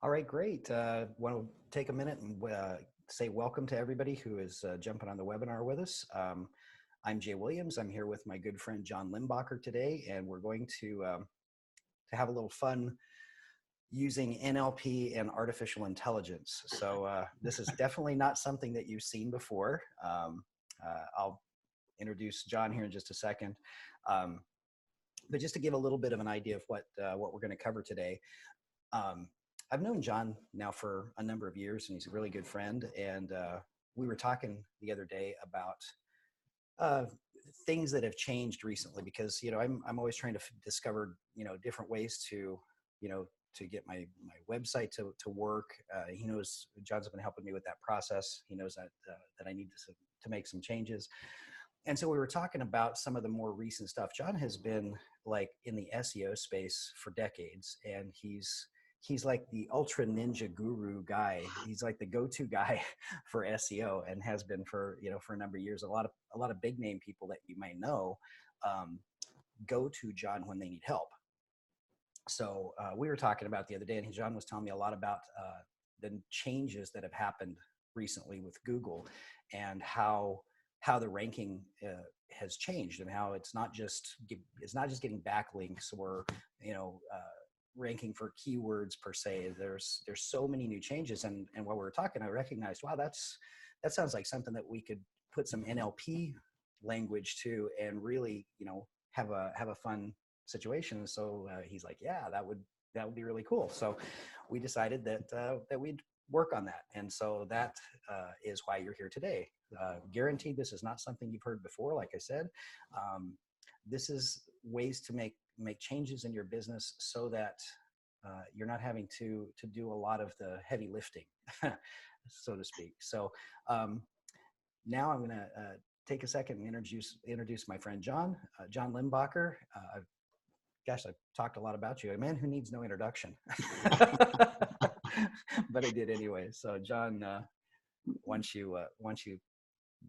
All right, great. Want to take a minute and say welcome to everybody who is jumping on the webinar with us. I'm Jay Williams. I'm here with my good friend John Limbacher today, and we're going to have a little fun using NLP and artificial intelligence. So this is definitely not something that you've seen before. I'll introduce John here in just a second. But just to give a little bit of an idea of what we're going to cover today. I've known John now for a number of years, and he's a really good friend. And we were talking the other day about things that have changed recently, because I'm always trying to discover different ways to to get my website to work. He knows John's been helping me with that process. He knows that I need to make some changes. And so we were talking about some of the more recent stuff. John has been like in the SEO space for decades, and he's like the ultra ninja guru guy. He's like the go-to guy for SEO, and has been for for a number of years. A lot of big name people that you might know go to John when they need help. So we were talking about the other day, and John was telling me a lot about the changes that have happened recently with Google, and how the ranking has changed, and how it's not just getting backlinks or ranking for keywords per se. There's so many new changes, and while we were talking, I recognized, wow, that sounds like something that we could put some NLP language to, and really have a fun situation. So he's like, yeah, that would be really cool. So we decided that we'd work on that, and so that is why you're here today. Guaranteed, this is not something you've heard before. Like I said, this is ways to make changes in your business so that you're not having to do a lot of the heavy lifting, so to speak. So now I'm going to take a second and introduce my friend John Limbacher. Gosh, I've talked a lot about you, a man who needs no introduction, but I did anyway. So John, once you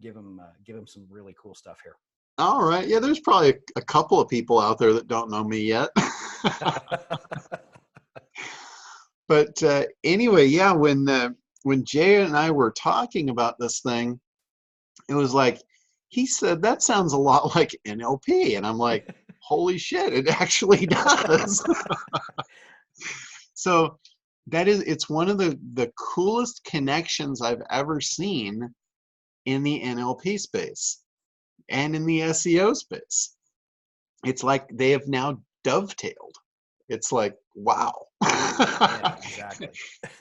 give him some really cool stuff here. All right. Yeah, there's probably a couple of people out there that don't know me yet. But anyway, yeah, when Jay and I were talking about this thing, it was like, he said, that sounds a lot like NLP. And I'm like, holy shit, it actually does. So it's one of the coolest connections I've ever seen in the NLP space and in the SEO space. It's like they have now dovetailed. It's like, wow. Yeah, exactly.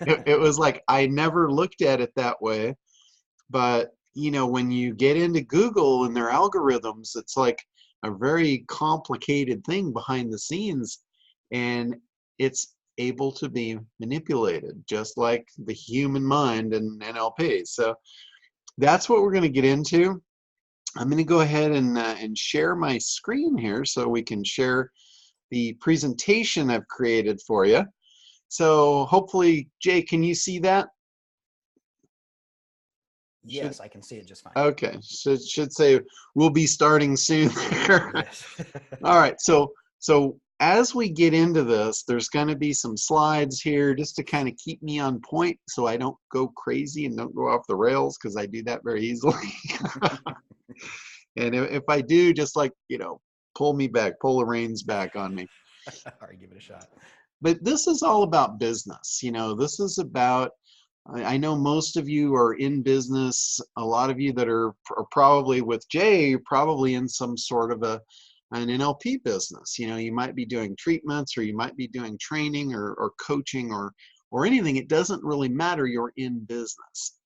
It was like, I never looked at it that way. But, when you get into Google and their algorithms, it's like a very complicated thing behind the scenes. And it's able to be manipulated, just like the human mind and NLP. So that's what we're going to get into. I'm going to go ahead and share my screen here so we can share the presentation I've created for you. So hopefully, Jay, can you see that? Yes, I can see it just fine. Okay, so it should say we'll be starting soon there. Yes. All right, so as we get into this, there's going to be some slides here just to kind of keep me on point so I don't go crazy and don't go off the rails, because I do that very easily. And if I do, just like, pull me back, pull the reins back on me. All right, give it a shot. But this is all about business. This is about, I know most of you are in business. A lot of you that are probably with Jay, you're probably in some sort of an NLP business. You might be doing treatments, or you might be doing training or coaching or anything. It doesn't really matter. You're in business.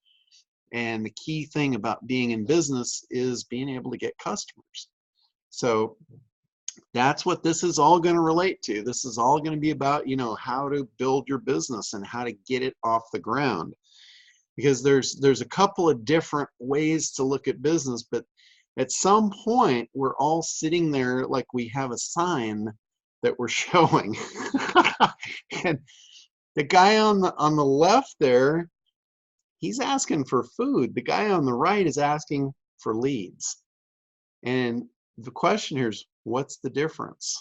And the key thing about being in business is being able to get customers. So that's what this is all going to relate to. This is all going to be about, how to build your business and how to get it off the ground. Because there's a couple of different ways to look at business, but at some point we're all sitting there like we have a sign that we're showing. And the guy on the left there, he's asking for food. The guy on the right is asking for leads. And the question here is, what's the difference?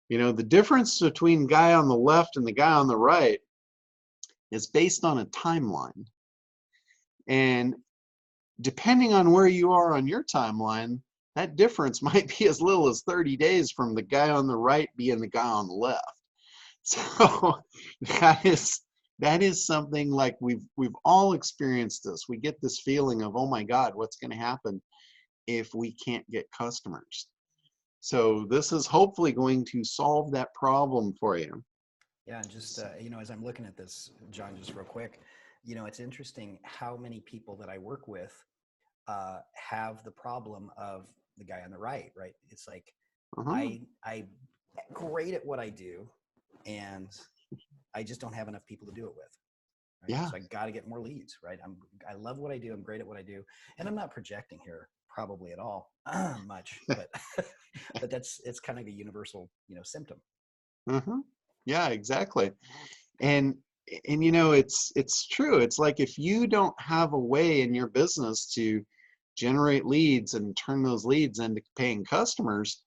The difference between the guy on the left and the guy on the right is based on a timeline. And depending on where you are on your timeline, that difference might be as little as 30 days from the guy on the right being the guy on the left. So that is something like we've all experienced this. We get this feeling of, oh my God, what's going to happen if we can't get customers? So this is hopefully going to solve that problem for you. Yeah, and just as I'm looking at this, John, just real quick, it's interesting how many people that I work with have the problem of the guy on the right. Right? It's like Uh-huh. I'm great at what I do, and I just don't have enough people to do it with. Right? Yeah. So I got to get more leads. Right? I love what I do. I'm great at what I do, and I'm not projecting here probably at all much, but but it's kind of a universal symptom. Uh-huh. Yeah, exactly. And it's true. It's like if you don't have a way in your business to generate leads and turn those leads into paying customers,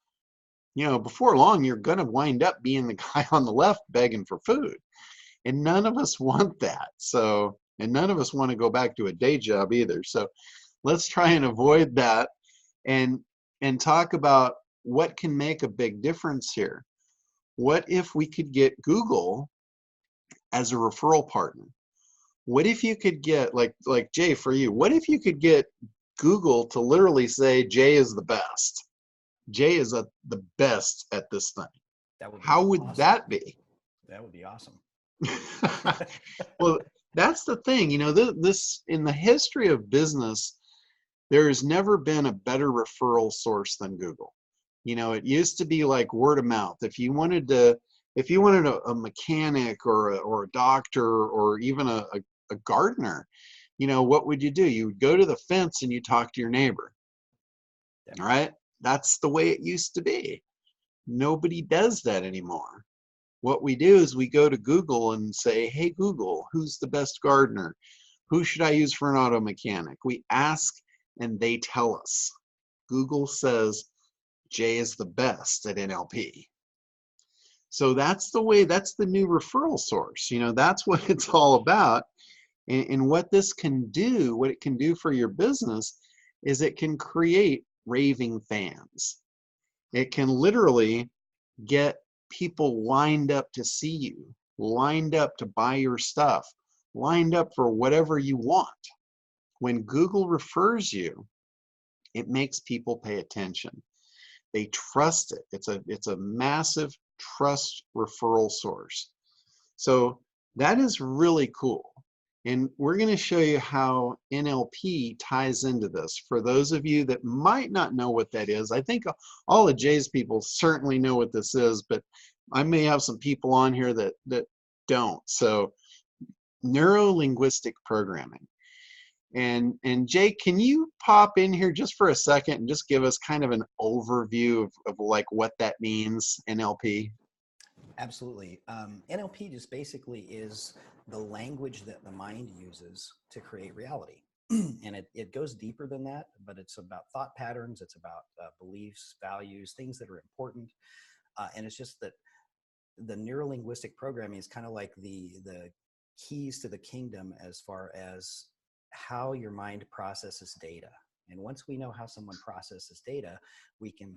before long you're going to wind up being the guy on the left begging for food. And none of us want that. So, and none of us want to go back to a day job either. So, let's try and avoid that and talk about what can make a big difference here. What if we could get Google as a referral partner? What if you could get like Jay, for you, what if you could get Google to literally say Jay is the best? Jay is the best at this thing. That would be How would awesome. that be? That would be awesome. Well, that's the thing. This in the history of business, there has never been a better referral source than Google. It used to be like word of mouth. If you wanted a mechanic or a doctor or even a gardener, what would you do? You would go to the fence and you talk to your neighbor. All right? That's the way it used to be. Nobody does that anymore. What we do is we go to Google and say, hey, Google, who's the best gardener? Who should I use for an auto mechanic? We ask and they tell us. Google says Jay is the best at NLP. So that's the new referral source. That's what it's all about. And what this can do, what it can do for your business is it can create raving fans. It can literally get people lined up to see you, lined up to buy your stuff, lined up for whatever you want. When Google refers you, it makes people pay attention. They trust it. It's a massive trust referral source. So that is really cool. And we're going to show you how NLP ties into this. For those of you that might not know what that is, I think all of Jay's people certainly know what this is, but I may have some people on here that don't. So neuro-linguistic programming. And Jay, can you pop in here just for a second and just give us kind of an overview of like what that means, NLP? Absolutely. NLP just basically is the language that the mind uses to create reality. And it goes deeper than that, but it's about thought patterns, it's about beliefs, values, things that are important. And it's just that the neurolinguistic programming is kind of like the keys to the kingdom as far as how your mind processes data. And once we know how someone processes data, we can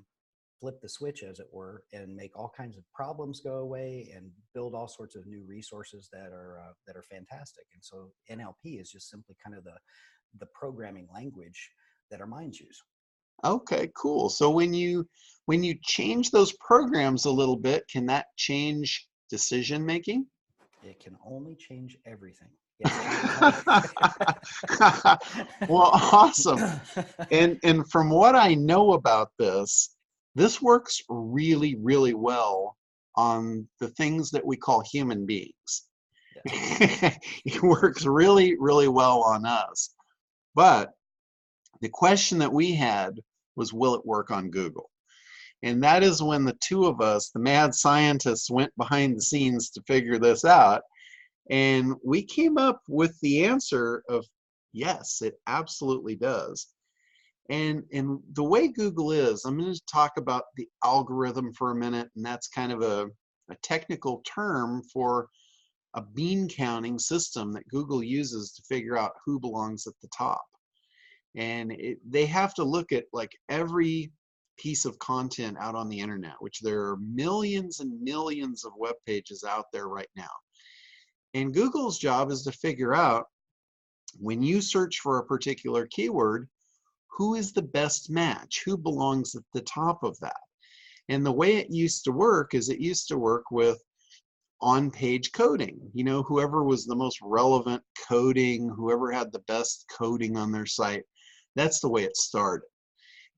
flip the switch, as it were, and make all kinds of problems go away and build all sorts of new resources that are fantastic. And so NLP is just simply kind of the programming language that our minds use. Okay, cool. So when you change those programs a little bit, can that change decision making? It can only change everything. Well, awesome. And from what I know about this works really, really well on the things that we call human beings. Yes. It works really, really well on us. But the question that we had was, will it work on Google? And that is when the two of us, the mad scientists, went behind the scenes to figure this out. And we came up with the answer of yes, it absolutely does. And the way Google is, I'm going to talk about the algorithm for a minute, and that's kind of a technical term for a bean counting system that Google uses to figure out who belongs at the top. And they have to look at like every piece of content out on the internet, which there are millions and millions of web pages out there right now. And Google's job is to figure out, when you search for a particular keyword, who is the best match, who belongs at the top of that. And the way it used to work is it used to work with on-page coding. You know, whoever was the most relevant coding, whoever had the best coding on their site, that's the way it started.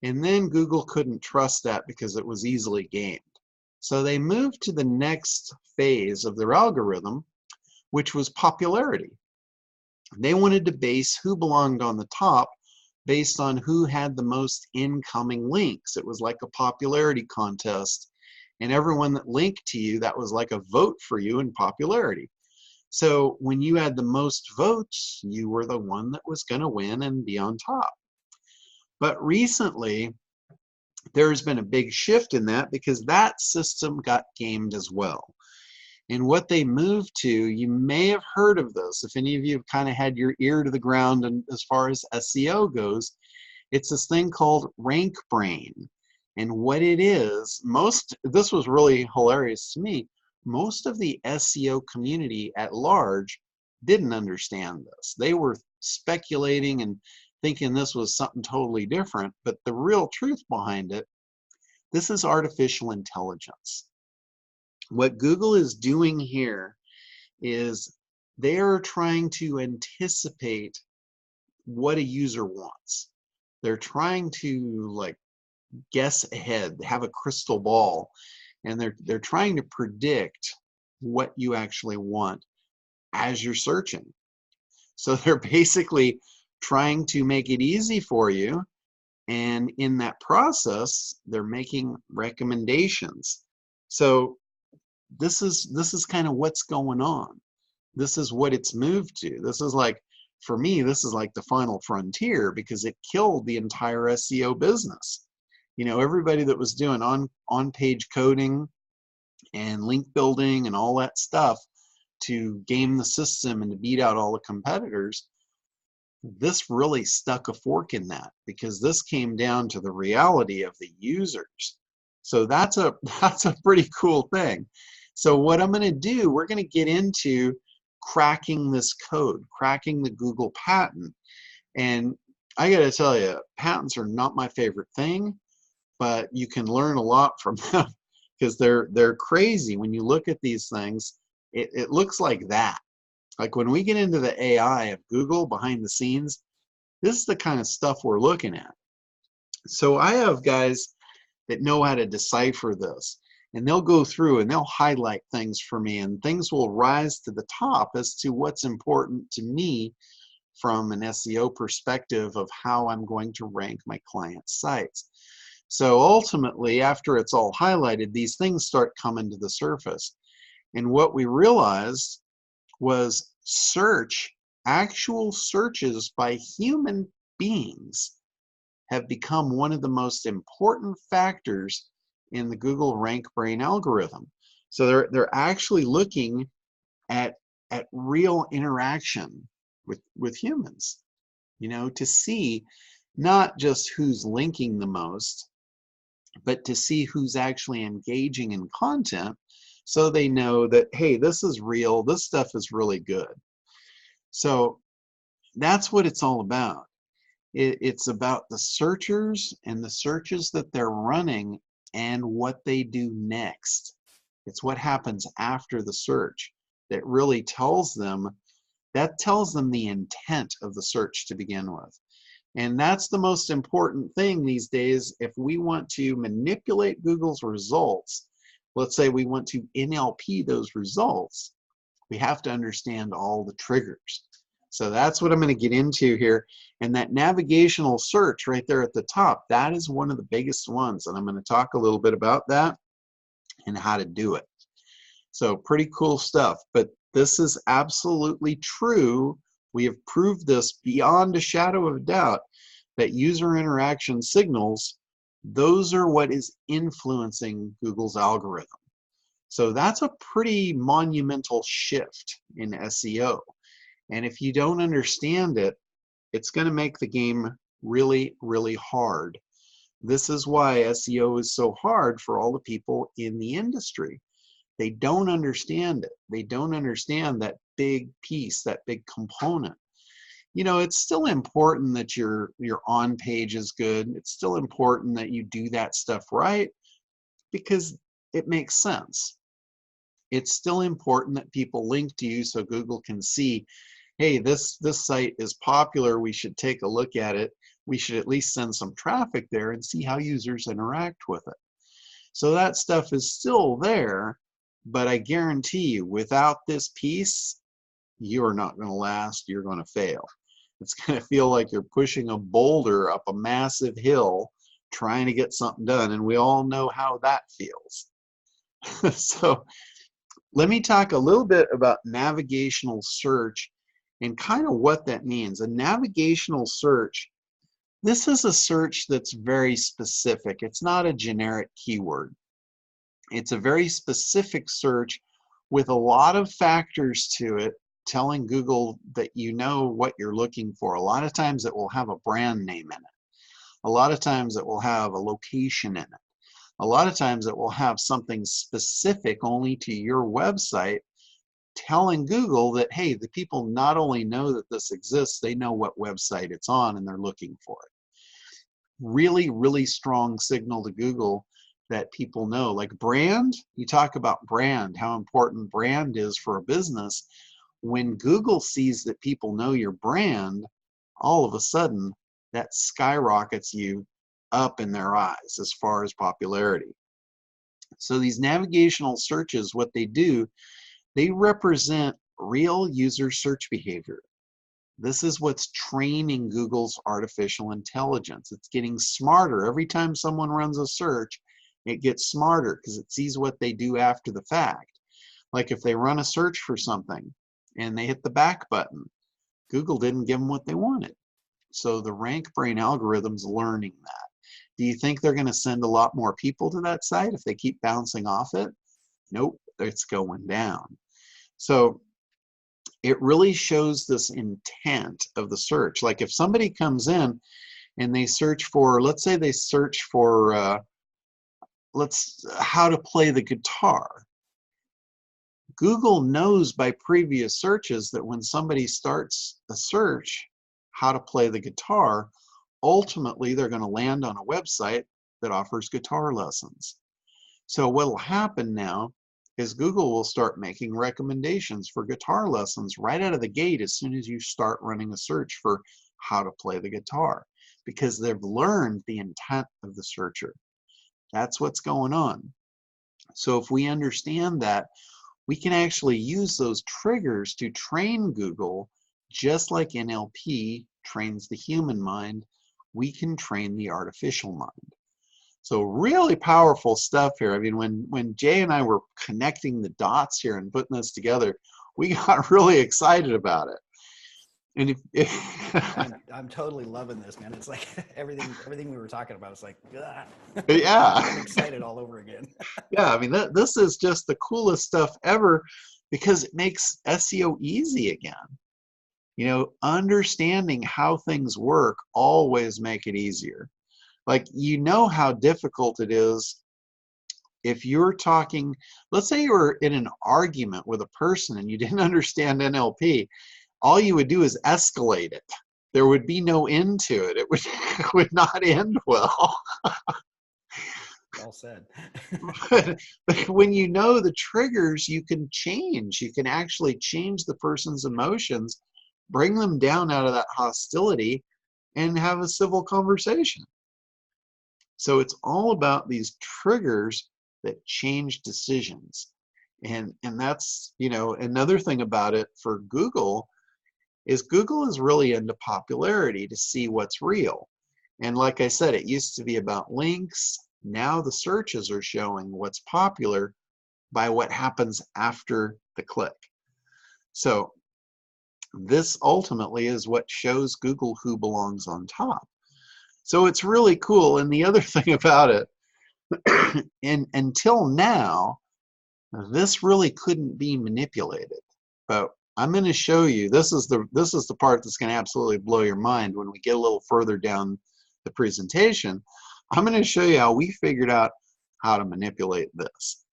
And then Google couldn't trust that because it was easily gamed. So they moved to the next phase of their algorithm, which was popularity. They wanted to base who belonged on the top based on who had the most incoming links. It was like a popularity contest, and everyone that linked to you, that was like a vote for you in popularity. So when you had the most votes, you were the one that was going to win and be on top. But recently, there's been a big shift in that because that system got gamed as well. And what they moved to, you may have heard of this, if any of you have kind of had your ear to the ground and as far as SEO goes, it's this thing called RankBrain. And what it is, this was really hilarious to me, most of the SEO community at large didn't understand this. They were speculating and thinking this was something totally different, but the real truth behind it, this is artificial intelligence. What Google is doing here is they're trying to anticipate what a user wants. They're trying to like guess ahead, have a crystal ball, and they're trying to predict what you actually want as you're searching. So they're basically trying to make it easy for you, and in that process, they're making recommendations. So this is kind of what's going on. This is what it's moved to. This is like, for me, this is like the final frontier because it killed the entire SEO business. You know, everybody that was doing on-page coding and link building and all that stuff to game the system and to beat out all the competitors, this really stuck a fork in that because this came down to the reality of the users. So that's a pretty cool thing. So what I'm going to do, we're going to get into cracking this code, cracking the Google patent. And I got to tell you, patents are not my favorite thing, but you can learn a lot from them because they're crazy. When you look at these things, it looks like that. Like when we get into the AI of Google behind the scenes, this is the kind of stuff we're looking at. So I have guys that know how to decipher this, and they'll go through and they'll highlight things for me, and things will rise to the top as to what's important to me from an SEO perspective of how I'm going to rank my clients' sites. So ultimately, after it's all highlighted, these things start coming to the surface. And what we realized was actual searches by human beings have become one of the most important factors in the Google RankBrain algorithm. So they're actually looking at real interaction with humans, you know, to see not just who's linking the most, but to see who's actually engaging in content so they know that, hey, this is real, this stuff is really good. So that's what it's all about. It's about the searchers and the searches that they're running and what they do next. It's what happens after the search that really tells them the intent of the search to begin with. And that's the most important thing these days. If we want to manipulate Google's results, let's say we want to NLP those results, we have to understand all the triggers. So that's what I'm going to get into here. And that navigational search right there at the top, that is one of the biggest ones. And I'm going to talk a little bit about that and how to do it. So pretty cool stuff. But this is absolutely true. We have proved this beyond a shadow of a doubt that user interaction signals, those are what is influencing Google's algorithm. So that's a pretty monumental shift in SEO. And if you don't understand it, it's going to make the game really, really hard. This is why SEO is so hard for all the people in the industry. They don't understand it. They don't understand that big piece, that big component. It's still important that your on page is good. It's still important that you do that stuff right because it makes sense. It's still important that people link to you so Google can see, hey, this site is popular. We should take a look at it. We should at least send some traffic there and see how users interact with it. So that stuff is still there, but I guarantee you, without this piece, you are not going to last. You're going to fail. It's going to feel like you're pushing a boulder up a massive hill trying to get something done, and we all know how that feels. So let me talk a little bit about navigational search and kind of what that means. A navigational search, this is a search that's very specific. It's not a generic keyword. It's a very specific search with a lot of factors to it, telling Google that you know what you're looking for. A lot of times it will have a brand name in it. A lot of times it will have a location in it. A lot of times it will have something specific only to your website, telling Google that, hey, the people not only know that this exists, they know what website it's on and they're looking for it. Really, really strong signal to Google that people know. Like brand, you talk about brand, how important brand is for a business. When Google sees that people know your brand, all of a sudden that skyrockets you up in their eyes as far as popularity. So these navigational searches, what they do, they represent real user search behavior. This is what's training Google's artificial intelligence. It's getting smarter. Every time someone runs a search, it gets smarter because it sees what they do after the fact. Like if they run a search for something and they hit the back button, Google didn't give them what they wanted. So the RankBrain algorithm's learning that. Do you think they're going to send a lot more people to that site if they keep bouncing off it? Nope, it's going down. So it really shows this intent of the search. Like if somebody comes in and they search for, let's say they search for how to play the guitar. Google knows by previous searches that when somebody starts a search, how to play the guitar, ultimately they're going to land on a website that offers guitar lessons. So what will happen now is Google will start making recommendations for guitar lessons right out of the gate as soon as you start running a search for how to play the guitar, because they've learned the intent of the searcher. That's what's going on. So if we understand that, we can actually use those triggers to train Google, just like NLP trains the human mind, we can train the artificial mind. So really powerful stuff here. I mean, when Jay and I were connecting the dots here and putting this together, we got really excited about it. And I'm totally loving this, man. It's like everything we were talking about. It's like, yeah, I'm excited all over again. Yeah, I mean, this is just the coolest stuff ever because it makes SEO easy again. Understanding how things work always make it easier. Like, how difficult it is if you're talking, let's say you're in an argument with a person and you didn't understand NLP, all you would do is escalate it. There would be no end to it. It would not end well. Well said. but when you know the triggers, you can change. You can actually change the person's emotions, bring them down out of that hostility, and have a civil conversation. So it's all about these triggers that change decisions. And that's, another thing about it for Google is Google is really into popularity to see what's real. And like I said, it used to be about links. Now the searches are showing what's popular by what happens after the click. So this ultimately is what shows Google who belongs on top. So it's really cool. And the other thing about it, and until now, Now, this really couldn't be manipulated, but I'm going to show you. This is the part that's going to absolutely blow your mind when we get a little further down the presentation. I'm going to show you how we figured out how to manipulate this.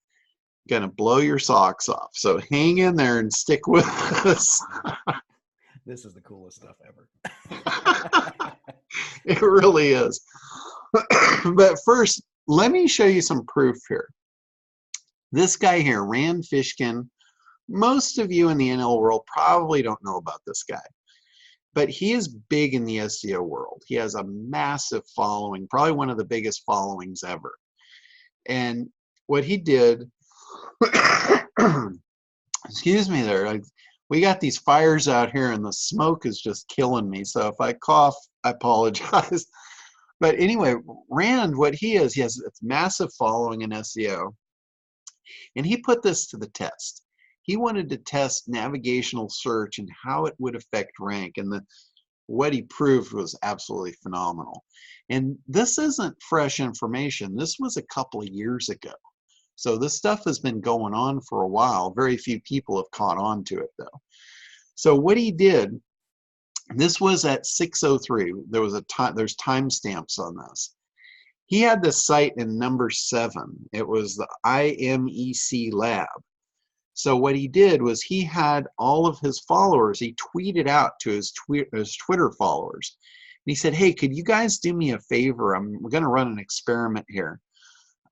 Going to blow your socks off. So hang in there and stick with us. This is the coolest stuff ever. It really is. But first, let me show you some proof here. This guy here, Rand Fishkin, most of you in the NL world probably don't know about this guy, but he is big in the SEO world. He has a massive following, probably one of the biggest followings ever. And what he did, excuse me there, we got these fires out here and the smoke is just killing me. So if I cough, I apologize. But anyway, Rand, what he has a massive following in SEO. And he put this to the test. He wanted to test navigational search and how it would affect rank. And what he proved was absolutely phenomenal. And this isn't fresh information. This was a couple of years ago. So this stuff has been going on for a while. Very few people have caught on to it, though. So what he did, this was at 6:03. There's timestamps on this. He had this site in number 7. It was the IMEC Lab. So what he did was he had all of his followers, he tweeted out to his Twitter followers. And he said, hey, could you guys do me a favor? We're going to run an experiment here.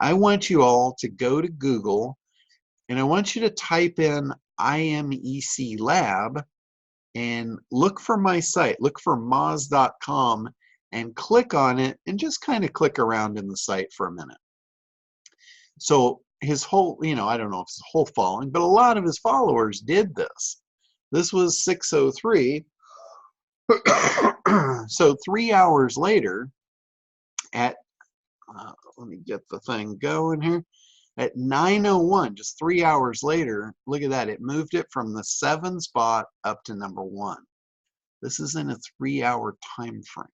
I want you all to go to Google, and I want you to type in IMEC Lab and look for my site. Look for moz.com and click on it and just kind of click around in the site for a minute. So his whole, I don't know if it's a whole following, but a lot of his followers did this. This was 6:03. So 3 hours later at, let me get the thing going here. At 9:01, just 3 hours later, look at that. It moved it from the 7 spot up to number 1. This is in a 3-hour time frame.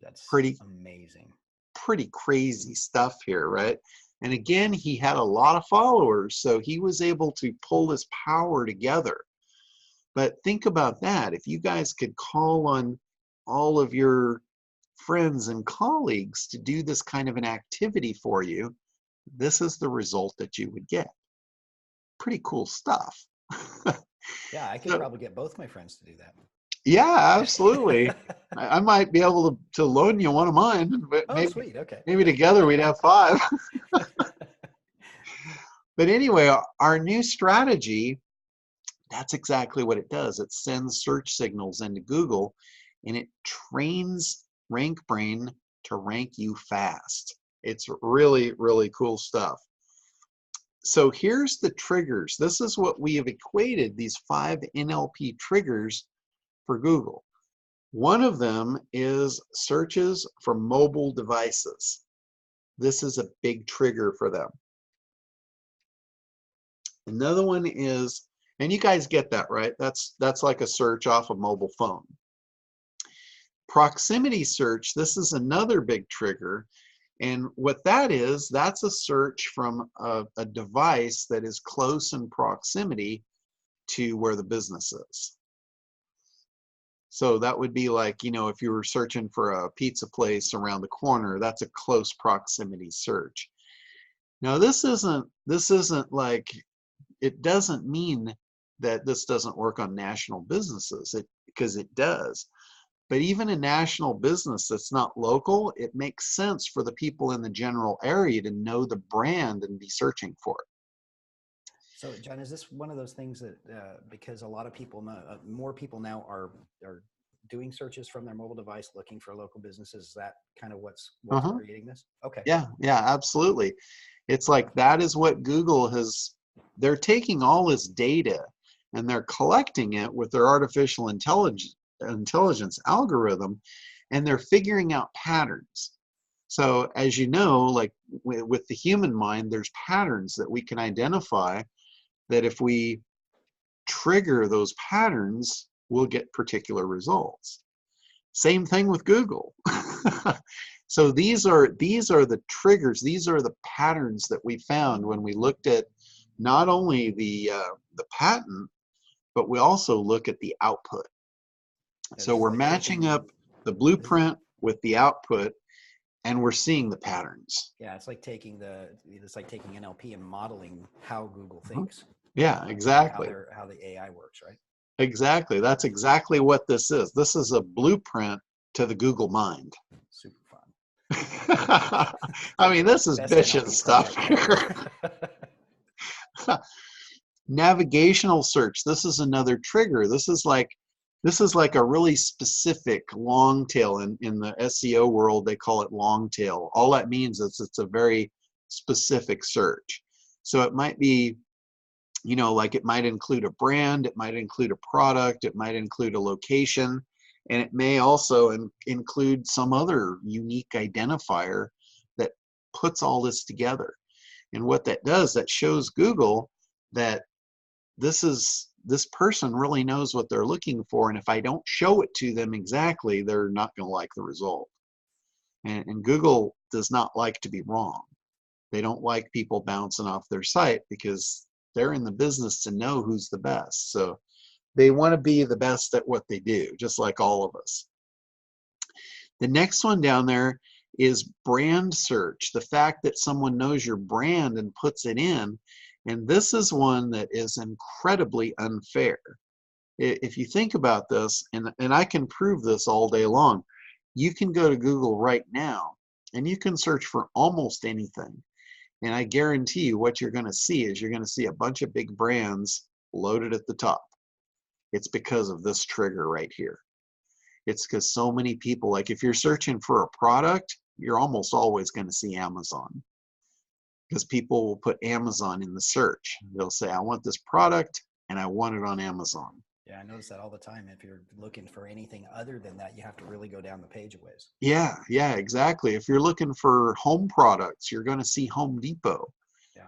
That's pretty amazing. Pretty crazy stuff here, right? And again, he had a lot of followers, so he was able to pull his power together. But think about that. If you guys could call on all of your friends and colleagues to do this kind of an activity for you, this is the result that you would get. Pretty cool stuff. Yeah, I could probably get both my friends to do that. Yeah, absolutely. I might be able to loan you one of mine. But oh, maybe, sweet. Okay. Maybe together we'd have 5. But anyway, our new strategy, that's exactly what it does. It sends search signals into Google, and it trains RankBrain to rank you fast. It's really, really cool stuff. So here's the triggers. This is what we have equated, these 5 NLP triggers for Google. One of them is searches for mobile devices. This is a big trigger for them. Another one is, and you guys get that, right? That's like a search off a mobile phone. Proximity search, this is another big trigger. And what that is, that's a search from a device that is close in proximity to where the business is. So that would be like, if you were searching for a pizza place around the corner, that's a close proximity search. Now this isn't like, it doesn't mean that this doesn't work on national businesses, because it does. But even a national business that's not local, it makes sense for the people in the general area to know the brand and be searching for it. So, John, is this one of those things that, because a lot of people know, more people now are doing searches from their mobile device looking for local businesses? Is that kind of what's creating this? Okay. Yeah, absolutely. It's like that is what Google has, they're taking all this data and they're collecting it with their artificial intelligence algorithm, and they're figuring out patterns. So as you know, like with the human mind, there's patterns that we can identify that if we trigger those patterns, we'll get particular results. Same thing with Google. So these are the triggers, these are the patterns that we found when we looked at not only the patent, but we also look at the output. Yeah, So this is we're like matching taking up the this, blueprint with the output, and we're seeing the patterns. yeah, it's like taking NLP and modeling how Google Mhm. thinks, Yeah, and how exactly. how the AI works, right? Exactly. That's exactly what this is. This is a blueprint to the Google mind. Super fun. I mean, this is Best vicious NLP stuff project ever. here. Navigational search. This is another trigger. This is like a really specific long tail. In the SEO world, they call it long tail. All that means is it's a very specific search. So it might be, like it might include a brand, it might include a product, it might include a location, and it may also include some other unique identifier that puts all this together. And what that does, that shows Google that this person really knows what they're looking for, and if I don't show it to them exactly, they're not going to like the result. And Google does not like to be wrong. They don't like people bouncing off their site because they're in the business to know who's the best. So they want to be the best at what they do, just like all of us. The next one down there is brand search. The fact that someone knows your brand and puts it in. And this is one that is incredibly unfair. If you think about this, and I can prove this all day long, you can go to Google right now and you can search for almost anything. And I guarantee you what you're going to see is you're going to see a bunch of big brands loaded at the top. It's because of this trigger right here. It's because so many people, like if you're searching for a product, you're almost always going to see Amazon, because people will put Amazon in the search. They'll say, I want this product and I want it on Amazon. Yeah, I notice that all the time. If you're looking for anything other than that, you have to really go down the page a ways. Yeah, exactly. If you're looking for home products, you're going to see Home Depot.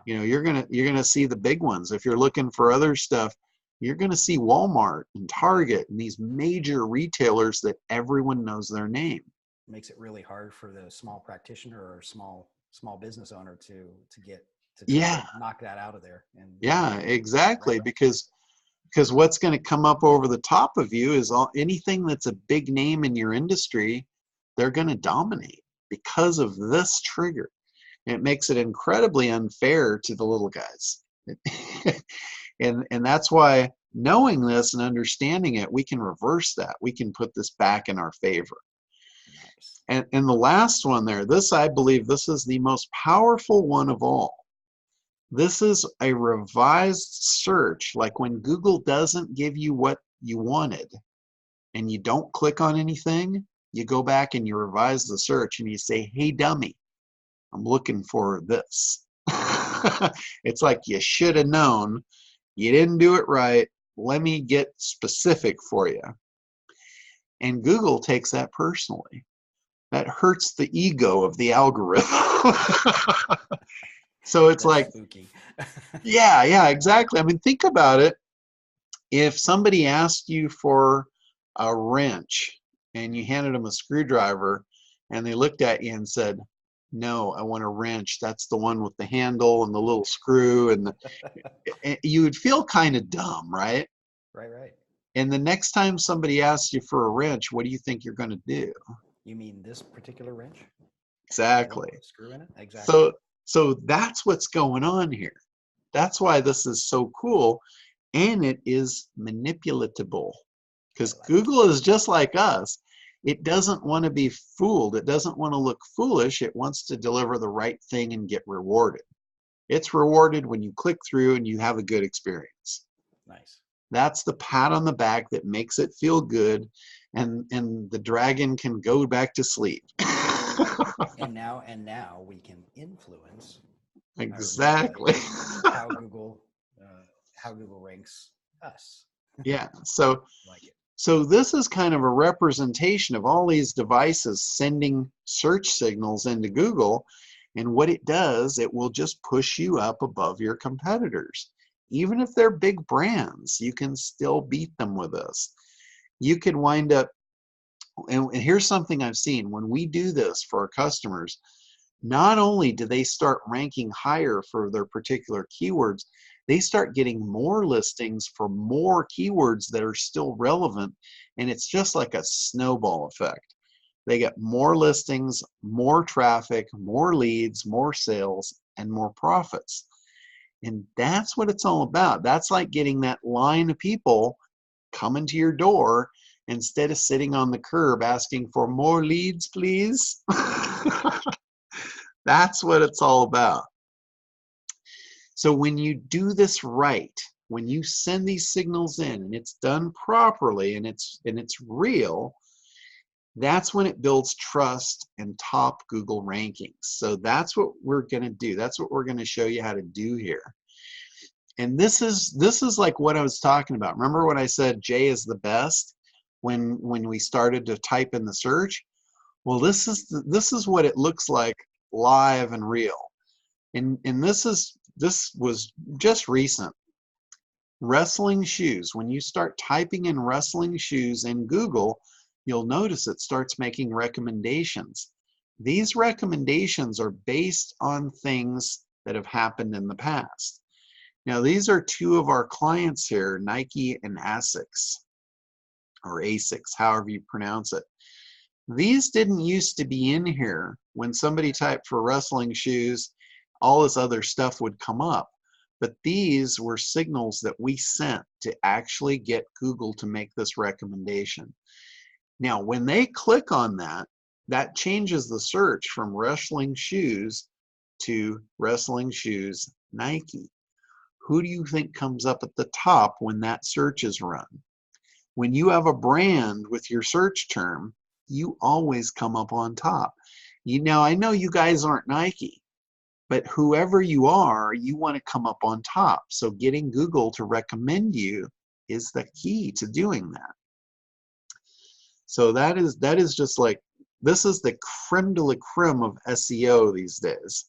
Yeah. You're gonna see the big ones. If you're looking for other stuff, you're gonna see Walmart and Target and these major retailers that everyone knows their name. It makes it really hard for the small practitioner or small business owner to try to Yeah, knock that out of there and yeah, get right. exactly. Because what's going to come up over the top of you is anything that's a big name in your industry, they're going to dominate because of this trigger. And it makes it incredibly unfair to the little guys. and that's why knowing this and understanding it, we can reverse that. We can put this back in our favor. Nice. And the last one there, this, I believe this is the most powerful one of all. This is a revised search. Like when Google doesn't give you what you wanted and you don't click on anything, you go back and you revise the search and you say, hey dummy, I'm looking for this. It's like you should have known. You didn't do it right. Let me get specific for you. And Google takes that personally. That hurts the ego of the algorithm. So it's That's like, spooky. yeah, exactly. I mean, think about it. If somebody asked you for a wrench and you handed them a screwdriver and they looked at you and said, no, I want a wrench. That's the one with the handle and the little screw. You would feel kind of dumb, right? Right. And the next time somebody asks you for a wrench, what do you think you're going to do? You mean this particular wrench? The one Exactly. with the screw in it? Exactly. So that's what's going on here. That's why this is so cool, and it is manipulatable, I because like it. Google is just like us. It doesn't want to be fooled. It doesn't want to look foolish. It wants to deliver the right thing and get rewarded. It's rewarded when you click through and you have a good experience. Nice. That's the pat on the back that makes it feel good, and the dragon can go back to sleep. And now we can influence our Exactly. how Google how Google ranks us. Yeah. So Like it. so this is kind of a representation of all these devices sending search signals into Google. And what it does, it will just push you up above your competitors. Even if they're big brands, you can still beat them with this. You could wind up, and here's something I've seen. When we do this for our customers, not only do they start ranking higher for their particular keywords, they start getting more listings for more keywords that are still relevant, and it's just like a snowball effect. They get more listings, more traffic, more leads, more sales, and more profits. And that's what it's all about. That's like getting that line of people coming to your door instead of sitting on the curb asking for more leads, please. That's what it's all about. So when you do this right, when you send these signals in and it's done properly and it's real, that's when it builds trust and top Google rankings. So that's what we're going to do. That's what we're going to show you how to do here. And this is like what I was talking about. Remember when I said Jay is the best when we started to type in the search? Well, this is what it looks like live and real. And this was just recent. Wrestling shoes. When you start typing in wrestling shoes in Google, you'll notice it starts making recommendations. These recommendations are based on things that have happened in the past. Now, these are two of our clients here, Nike and Asics, or Asics, however you pronounce it. These didn't used to be in here. When somebody typed for wrestling shoes, all this other stuff would come up. But these were signals that we sent to actually get Google to make this recommendation. Now, when they click on that, that changes the search from wrestling shoes to wrestling shoes Nike. Who do you think comes up at the top when that search is run? When you have a brand with your search term, you always come up on top. Now, I know you guys aren't Nike, but whoever you are, you want to come up on top. So getting Google to recommend you is the key to doing that. So that is just like, this is the creme de la creme of SEO these days.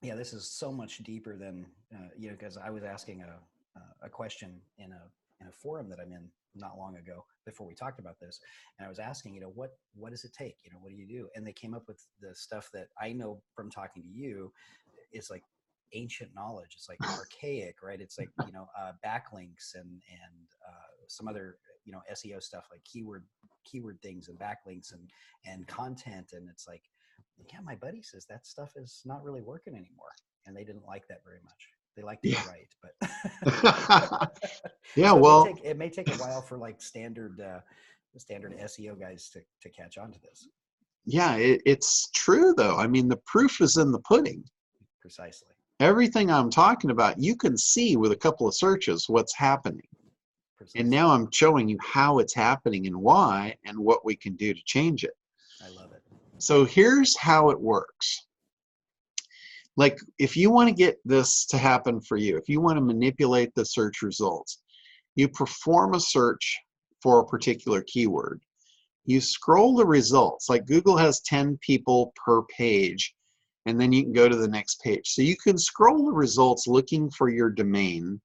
Yeah, this is so much deeper than because I was asking a question in a forum that I'm in not long ago before we talked about this, and I was asking, what does it take? What do you do? And they came up with the stuff that I know from talking to you is like ancient knowledge. It's like archaic, right? It's like backlinks and some other SEO stuff like keyword things and backlinks and content, and it's like, yeah, my buddy says that stuff is not really working anymore, and they didn't like that very much. They liked it right, but yeah, so well, it may take a while for like standard SEO guys to catch on to this. yeah, it's true though. I mean, the proof is in the pudding. Precisely. Everything I'm talking about, you can see with a couple of searches what's happening. Precisely. And now I'm showing you how it's happening and why and what we can do to change it. I love it. So here's how it works. Like, if you want to get this to happen for you, if you want to manipulate the search results, you perform a search for a particular keyword. You scroll the results, like Google has 10 people per page, and then you can go to the next page. So you can scroll the results looking for your domain.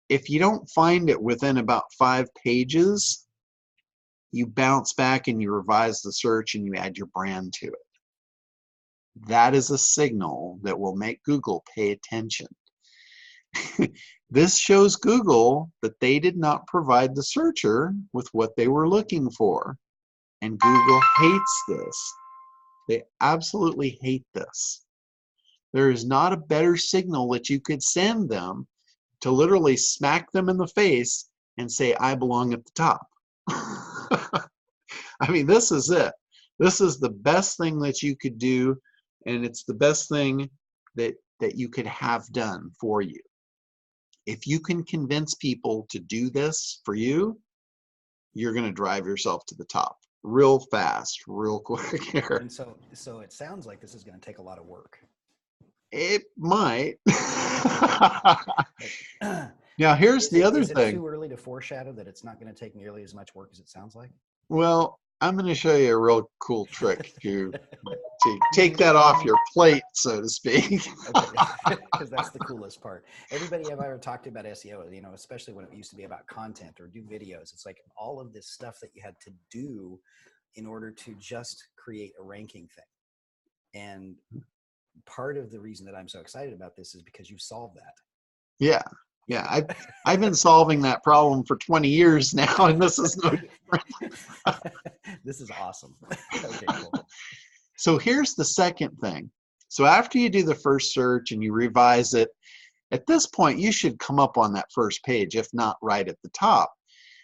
If you don't find it within about 5 pages, you bounce back and you revise the search and you add your brand to it. That is a signal that will make Google pay attention. This shows Google that they did not provide the searcher with what they were looking for. And Google hates this. They absolutely hate this. There is not a better signal that you could send them to literally smack them in the face and say, I belong at the top. I mean, this is it. This is the best thing that you could do, and it's the best thing that you could have done for you. If you can convince people to do this for you, you're going to drive yourself to the top real fast, real quick here. And so it sounds like this is going to take a lot of work. It might. Now, here's the other thing. Is it too early to foreshadow that it's not going to take nearly as much work as it sounds like? Well, I'm going to show you a real cool trick to take that off your plate, so to speak. Okay, because that's the coolest part. Everybody I've ever talked to about SEO, especially when it used to be about content or do videos, it's like all of this stuff that you had to do in order to just create a ranking thing. And part of the reason that I'm so excited about this is because you've solved that. Yeah. Yeah. I've been solving that problem for 20 years now, and this is no different. This is awesome. Okay, cool. So here's the second thing. So after you do the first search and you revise it, at this point, you should come up on that first page, if not right at the top.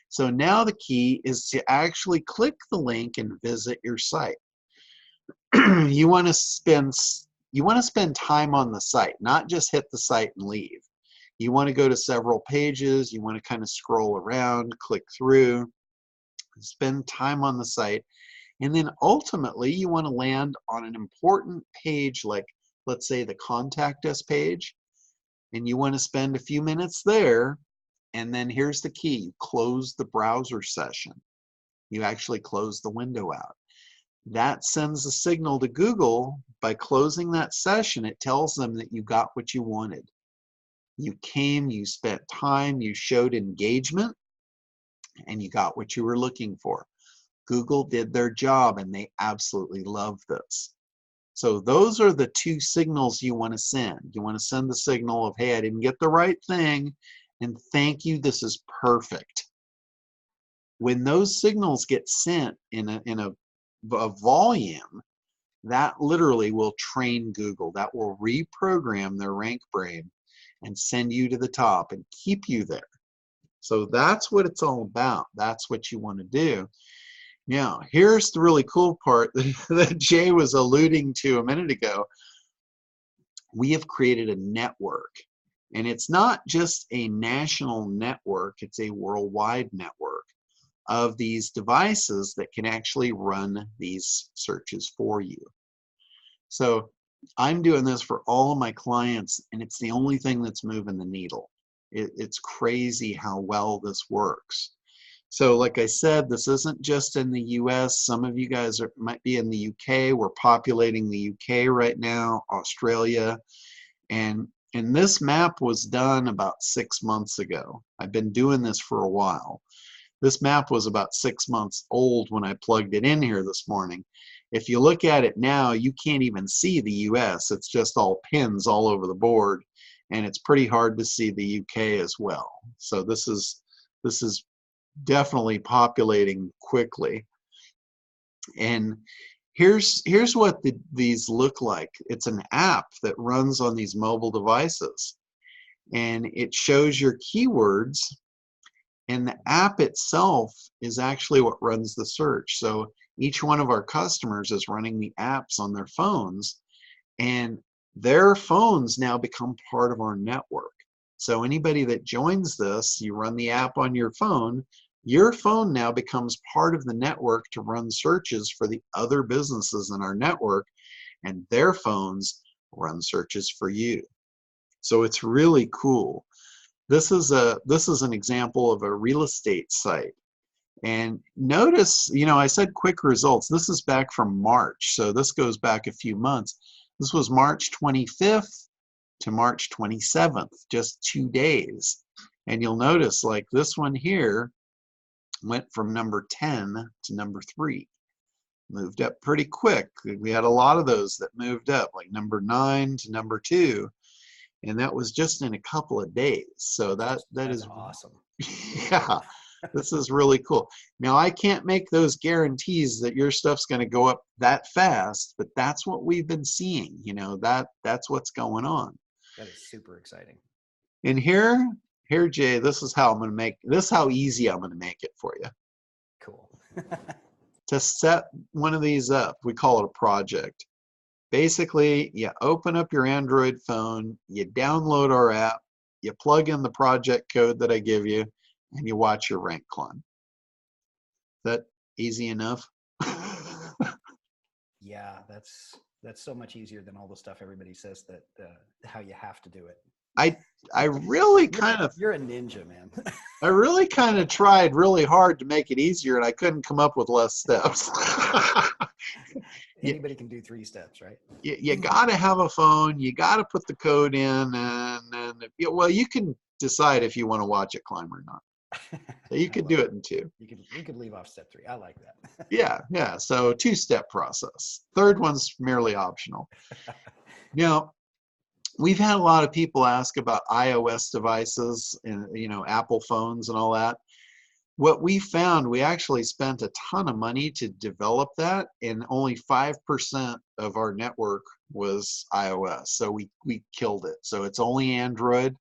So now the key is to actually click the link and visit your site. You want to spend time on the site, not just hit the site and leave. You want to go to several pages. You want to kind of scroll around, click through, spend time on the site, and then ultimately you want to land on an important page like, let's say, the Contact Us page, and you want to spend a few minutes there. And then here's the key: you close the browser session. You actually close the window out. That sends a signal to Google. By closing that session, it tells them that you got what you wanted. You came, you spent time, you showed engagement, and you got what you were looking for. Google did their job, and they absolutely love this. So those are the two signals you want to send. You want to send the signal of, hey, I didn't get the right thing, and thank you, this is perfect. When those signals get sent in a volume, that literally will train Google. That will reprogram their rank brain and send you to the top and keep you there. So that's what it's all about. That's what you want to do. Now, here's the really cool part that Jay was alluding to a minute ago. We have created a network, and it's not just a national network, it's a worldwide network of these devices that can actually run these searches for you. So I'm doing this for all of my clients, and it's the only thing that's moving the needle. It's crazy how well this works. So like I said, this isn't just in the US. Some of you guys might be in the UK. We're populating the UK right now, Australia. And this map was done about 6 months ago. I've been doing this for a while. This map was about 6 months old when I plugged it in here this morning. If you look at it now, you can't even see the US. It's just all pins all over the board, and it's pretty hard to see the UK as well. So this is definitely populating quickly. And here's what these look like. It's an app that runs on these mobile devices, and it shows your keywords, and the app itself is actually what runs the search. So each one of our customers is running the apps on their phones, and their phones now become part of our network. So anybody that joins this, you run the app on your phone now becomes part of the network to run searches for the other businesses in our network, and their phones run searches for you. So it's really cool. This is an example of a real estate site. And notice, I said quick results. This is back from March, so this goes back a few months. This was March 25th to March 27th, just 2 days. And you'll notice, like this one here went from number 10 to number 3. Moved up pretty quick. We had a lot of those that moved up, like number 9 to number 2. And that was just in a couple of days. So that's awesome. Yeah, this is really cool. Now, I can't make those guarantees that your stuff's going to go up that fast, but that's what we've been seeing. That's what's going on. That is super exciting. And here, Jay, this is how how easy I'm going to make it for you. Cool. To set one of these up, we call it a project. Basically, you open up your Android phone, you download our app, you plug in the project code that I give you, and you watch your rank climb. Is that easy enough? Yeah, that's so much easier than all the stuff everybody says that how you have to do it. I really kind of... You're a ninja, man. I really kind of tried really hard to make it easier, and I couldn't come up with less steps. Anybody can do 3 steps, right? You got to have a phone. You got to put the code in, and well, you can decide if you want to watch it climb or not. So you I could love do it. it in two. We could leave off step 3. I like that. Yeah, yeah. So two-step process. Third one's merely optional. Now, we've had a lot of people ask about iOS devices and Apple phones and all that. What we found, we actually spent a ton of money to develop that, and only 5% of our network was iOS. So we killed it. So it's only Android.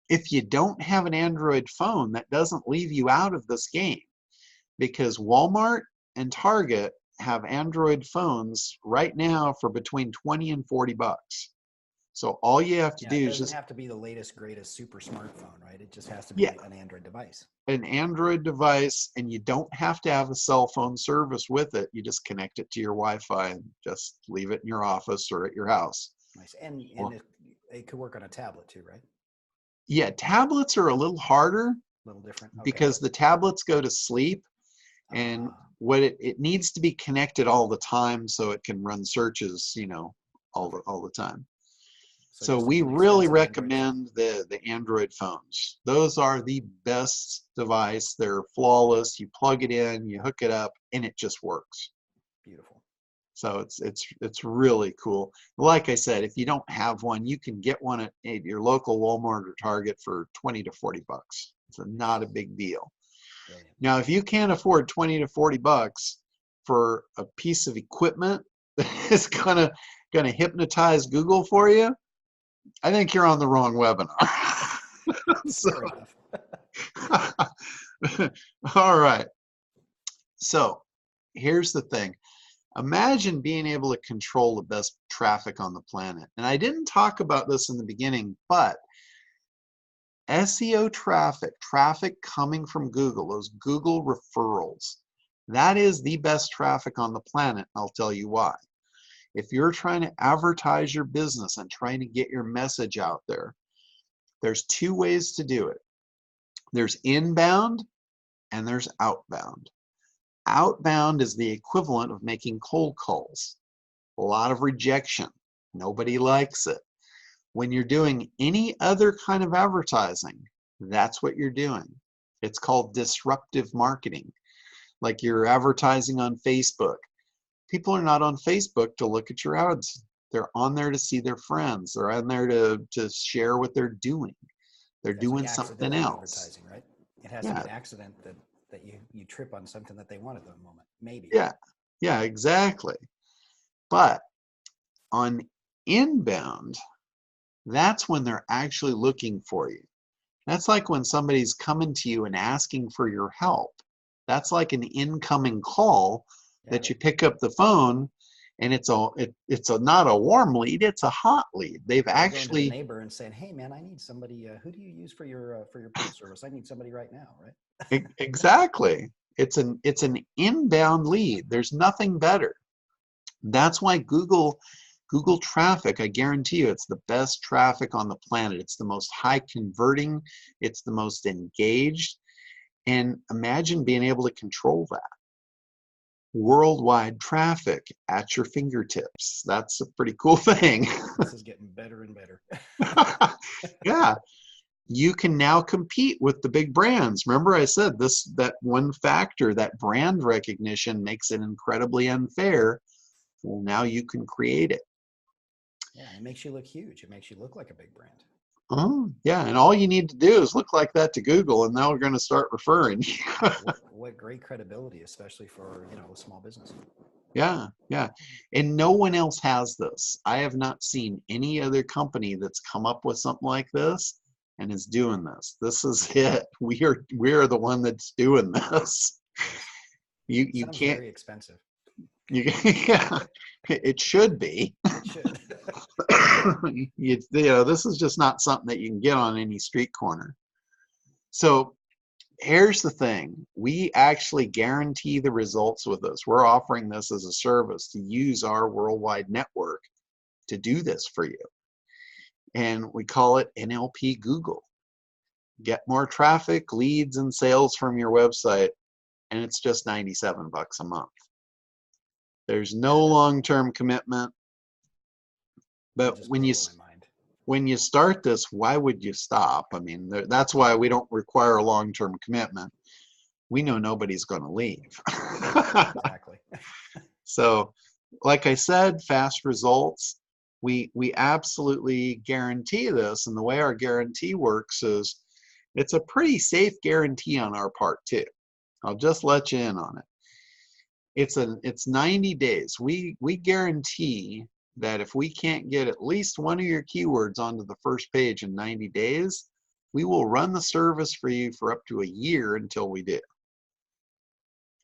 If you don't have an Android phone, that doesn't leave you out of this game, because Walmart and Target have Android phones right now for between 20 and 40 bucks. So all you have to Yeah, do it is doesn't just, have to be the latest, greatest super smartphone, right? It just has to yeah, be an Android device. an Android device, and you don't have to have a cell phone service with it. You just connect it to your Wi-Fi and just leave it in your office or at your house. Nice. And Well, it could work on a tablet too, right? yeah, tablets are a little harder A little different. Okay. because the tablets go to sleep, and Ah, what it needs to be connected all the time so it can run searches, perfect. all the time. So So just an we really inexpensive Android phone. recommend the Android phones. Those are the best device. They're flawless. You plug it in, you hook it up, and it just works. Beautiful. So it's really cool. Like I said, if you don't have one, you can get one at your local Walmart or Target for 20 to 40 bucks. It's not a big deal. Brilliant. Now, if you can't afford 20 to 40 bucks for a piece of equipment that is gonna hypnotize Google for you, I think you're on the wrong webinar. So, Fair enough. all right. So here's the thing. Imagine being able to control the best traffic on the planet. And I didn't talk about this in the beginning, but SEO traffic coming from Google, those Google referrals, that is the best traffic on the planet. I'll tell you why. If you're trying to advertise your business and trying to get your message out there, there's two ways to do it. There's inbound and there's outbound. Outbound is the equivalent of making cold calls. A lot of rejection. Nobody likes it. When you're doing any other kind of advertising, that's what you're doing. It's called disruptive marketing. Like you're advertising on Facebook. People are not on Facebook to look at your ads. They're on there to see their friends. They're on there to share what they're doing. They're That's like doing something accidental else. advertising, right? It has to be Yeah, an accident that you trip on something that they want at the moment. Maybe. yeah, yeah, exactly. But on inbound, that's when they're actually looking for you. That's like when somebody's coming to you and asking for your help. That's like an incoming call Yeah. that you pick up the phone, and it's not a warm lead, it's a hot lead. They've Or going to the actually neighbor and saying, "Hey, man, I need somebody. Who do you use for your pool service? I need somebody right now." Right. exactly. It's an inbound lead. There's nothing better. That's why Google traffic, I guarantee you, it's the best traffic on the planet. It's the most high converting, it's the most engaged. And imagine being able to control that. Worldwide traffic at your fingertips. That's a pretty cool thing. This is getting better and better. Yeah, you can now compete with the big brands. Remember I said that one factor, that brand recognition makes it incredibly unfair. Well, now you can create it. Yeah, and it makes you look huge. It makes you look like a big brand. Oh, yeah, and all you need to do is look like that to Google, and now we're going to start referring. What great credibility, especially for a small business. Yeah, yeah. And no one else has this. I have not seen any other company that's come up with something like this and is doing this. This is it. We are the one that's doing this. Yes. You Sounds can't very expensive. yeah, it should be. It should. This is just not something that you can get on any street corner. So here's the thing. We actually guarantee the results with this. We're offering this as a service to use our worldwide network to do this for you. And we call it NLP Google. Get more traffic, leads, and sales from your website, and it's just 97 bucks a month. There's no long-term commitment. That But just when you blows my mind. when you start this, why would you stop? I mean, that's why we don't require a long-term commitment. We know nobody's going to leave. Exactly. So, like I said, fast results. We absolutely guarantee this, and the way our guarantee works is it's a pretty safe guarantee on our part too. I'll just let you in on it. It's 90 days. We guarantee that if we can't get at least one of your keywords onto the first page in 90 days, we will run the service for you for up to a year until we do.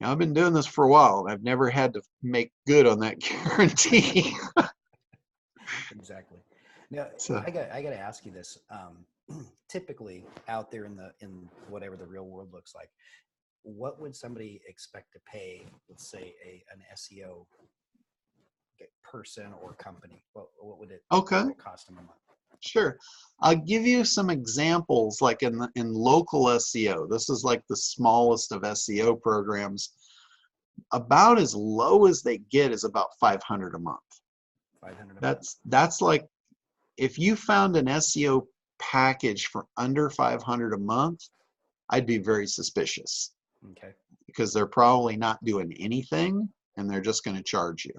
Now, I've been doing this for a while, and I've never had to make good on that guarantee. Exactly. Now, So, I got to ask you this. Typically, out there in whatever the real world looks like, what would somebody expect to pay, let's say, an SEO person or company? What would it okay, cost them a month? sure. I'll give you some examples, like in local SEO. This is like the smallest of SEO programs. About as low as they get is about 500 a month. 500 a month. That's like, if you found an SEO package for under 500 a month, I'd be very suspicious, Okay. because they're probably not doing anything and they're just going to charge you.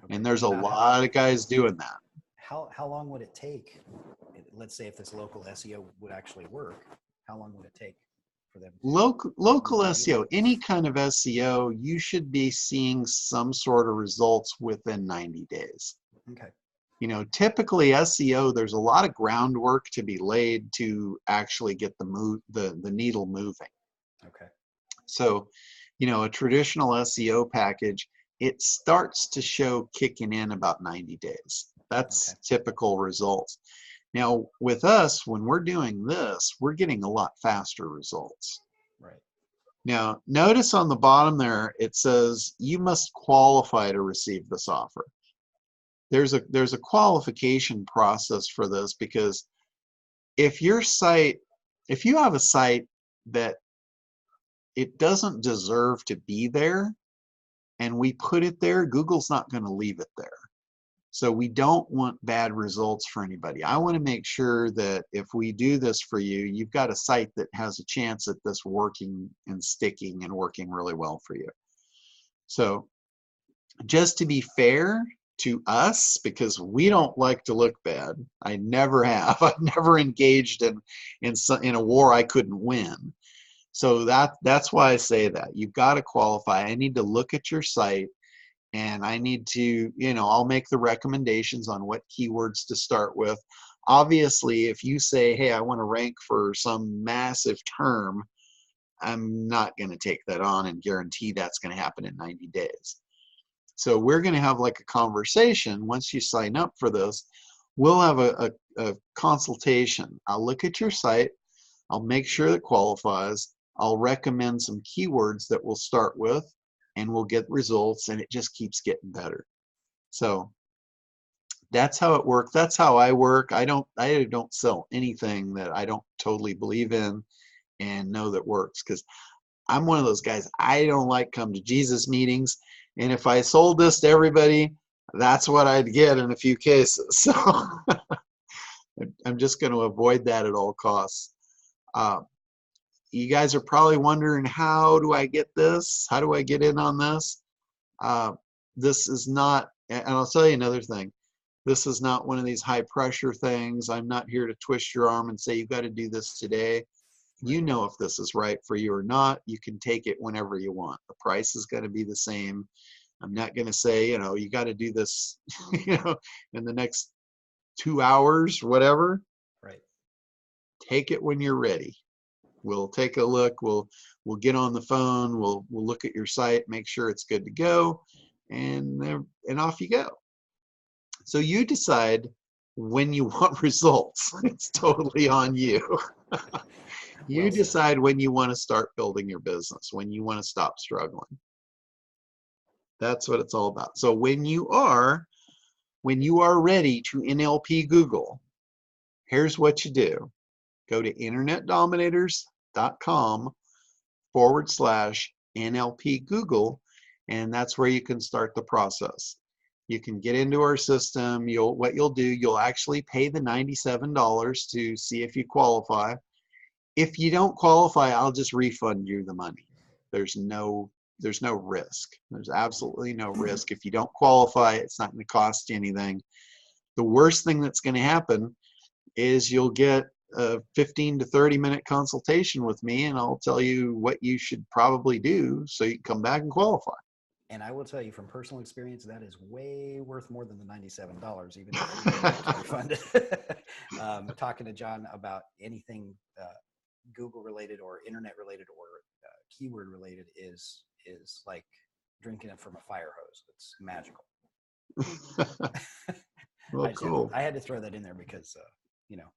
Okay. And there's a About lot of guys doing that. how long would it take? Let's say if this local SEO would actually work, how long would it take for them to Local move the needle? SEO, any kind of SEO, you should be seeing some sort of results within 90 days. Okay. You know, typically SEO, there's a lot of groundwork to be laid to actually get the needle moving. Okay. So, you know, a traditional SEO package, it starts to show kicking in about 90 days. That's Okay. typical results. Now, with us, when we're doing this, we're getting a lot faster results. Right. Now, notice on the bottom there, it says you must qualify to receive this offer. There's a qualification process for this, because if you have a site that it doesn't deserve to be there, and we put it there, Google's not going to leave it there. So we don't want bad results for anybody. I want to make sure that if we do this for you, you've got a site that has a chance at this working and sticking and working really well for you. So just to be fair to us, because we don't like to look bad, I never have. I've never engaged in a war I couldn't win. So that's why I say that. You've got to qualify. I need to look at your site, and I need to, you know, I'll make the recommendations on what keywords to start with. Obviously, if you say, hey, I want to rank for some massive term, I'm not going to take that on and guarantee that's going to happen in 90 days. So we're going to have like a conversation. Once you sign up for this, we'll have a consultation. I'll look at your site. I'll make sure it qualifies. I'll recommend some keywords that we'll start with, and we'll get results, and it just keeps getting better. So that's how it works. That's how I work. I don't sell anything that I don't totally believe in and know that works, because I'm one of those guys. I don't like come to Jesus meetings, and if I sold this to everybody, that's what I'd get in a few cases. So I'm just going to avoid that at all costs. You guys are probably wondering, how do I get this? How do I get in on this? This is not, and I'll tell you another thing. This is not one of these high pressure things. I'm not here to twist your arm and say, you got to do this today. You know if this is right for you or not. You can take it whenever you want. The price is going to be the same. I'm not going to say, you know, you got to do this, you know, in the next 2 hours, whatever. Right. Take it when you're ready. We'll take a look. We'll get on the phone. We'll look at your site, make sure it's good to go, and off you go. So you decide when you want results. It's totally on you. You Well said. decide when you want to start building your business, when you want to stop struggling. That's what it's all about. So when you are ready to NLP Google, here's what you do. Go to internetdominators.com/NLP Google, and that's where you can start the process. You can get into our system. What you'll do, you'll actually pay the $97 to see if you qualify. If you don't qualify, I'll just refund you the money. There's no risk. There's absolutely no risk. If you don't qualify, it's not going to cost you anything. The worst thing that's going to happen is you'll get a 15 to 30-minute consultation with me, and I'll tell you what you should probably do so you can come back and qualify. And I will tell you from personal experience, that is way worth more than the $97, even if you don't get refunded. Talking to John about anything Google related or internet related or keyword related is like drinking it from a fire hose. It's magical. Well, cool. I had to throw that in there because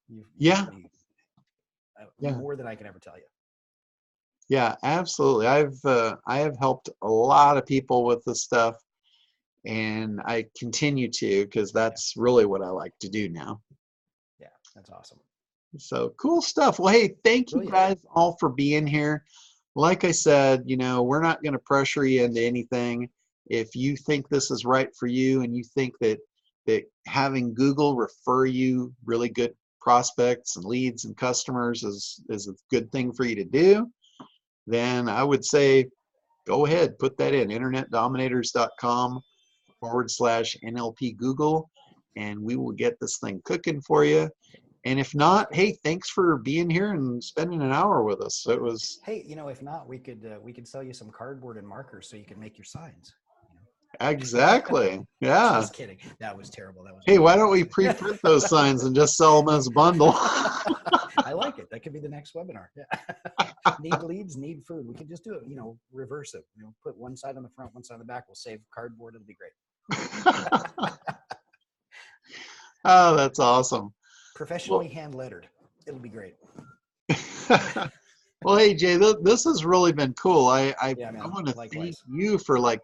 you've Yeah. More than I can ever tell you. Yeah, absolutely. I have helped a lot of people with this stuff, and I continue to, because that's really what I like to do now. Yeah, that's awesome. So cool stuff. Well, hey, thank you guys all for being here. Like I said, we're not going to pressure you into anything. If you think this is right for you and you think that having Google refer you really good prospects and leads and customers is a good thing for you to do, then I would say go ahead, put that in internetdominators.com/NLP Google, and we will get this thing cooking for you. And if not, hey, thanks for being here and spending an hour with us. It was. Hey, if not, we could sell you some cardboard and markers so you can make your signs. Exactly. Yeah. Just kidding. That was terrible. That was. Hey, why don't we pre-print those signs and just sell them as a bundle? I like it. That could be the next webinar. Yeah. Need leads, need food. We can just do it. Reverse it. Put one side on the front, one side on the back. We'll save cardboard. It'll be great. Oh, that's awesome. Professionally hand lettered. It'll be great. Well, hey Jay, this has really been cool. I want to Likewise. thank you for like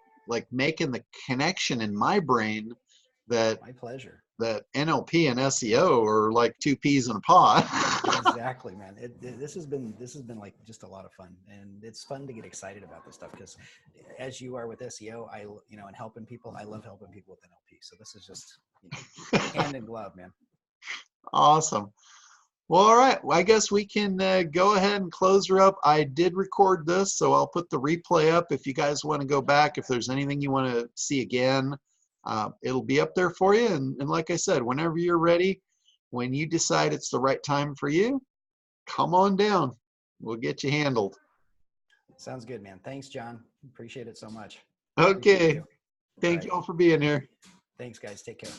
making the connection in my brain that my pleasure. That NLP and SEO are like two peas in a pod. Exactly, man. This has been like just a lot of fun, and it's fun to get excited about this stuff because, as you are with SEO, and helping people, I love helping people with NLP. So this is just hand in glove, man. Awesome. Well, all right. Well, I guess we can go ahead and close her up. I did record this, so I'll put the replay up if you guys want to go back. If there's anything you want to see again, it'll be up there for you. And like I said, whenever you're ready, when you decide it's the right time for you, come on down. We'll get you handled. Sounds good, man. Thanks, John. Appreciate it so much. Okay. Thank you all for being here. Thanks, guys. Take care.